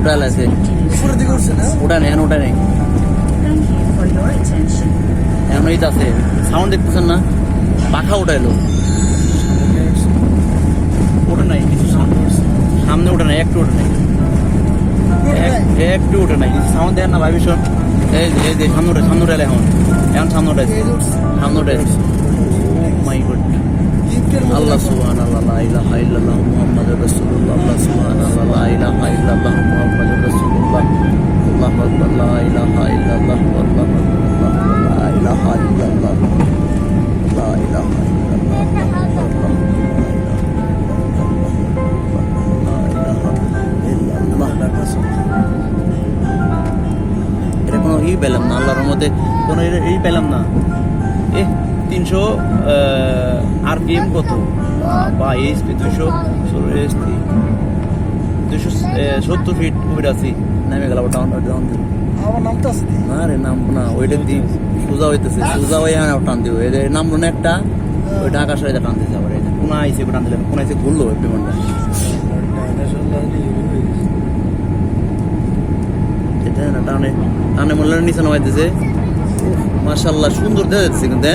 উঠা আছে উপরের দিকে উঠছে না? ওটা নেই এখন ওটা নেই এখন এইটা আছে সাউন্ড দেখতেছেন না পাখা উঠাইলো ওটা নাই কিছু সামনে ওটা নাই একটু ওটা নাই একটু ওটা নাই সাউন্ড দেখেন না ভাই ভীষণ এই যে সামনে উঠাইলে এখন সামনে উঠাইছে সামনে উঠাইছে মাই গড আল্লাহ সুবহানাল্লাহ লা ইলাহা ইল্লাল্লাহ মুহাম্মাদুর রাসূলুল্লাহ আল্লাহ সুবহানাল্লাহ লা ইলাহা ইল্লাল্লাহ মুহাম্মাদুর রাসূলুল্লাহ আল্লাহু আকবার লা ইলাহা ইল্লাল্লাহ আল্লাহু আকবার লা ইলাহা ইল্লাল্লাহ লা ইলাহা ইল্লাল্লাহ এটা কোনো পেলাম না আল্লাহর মধ্যে কোনো পেলাম না 300 RPM কত বা এইচপি 270 ফিট উপরে আছি নামে গেল ডাউন আমার নাম তো আছে না রে নাম না ওইটা দিই সোজা হইতেছে সোজা হয়ে টান দিব এদের নামলো না একটা ওইটা আকাশ হয়ে টান দিতে আবার কোন আইসে টান দিলাম কোন আইসে ঘুরলো বিমানটা টানে টানে মূল্যের নিচে নামাইতেছে মাশাআল্লাহ সুন্দর দেখা যাচ্ছে কিন্তু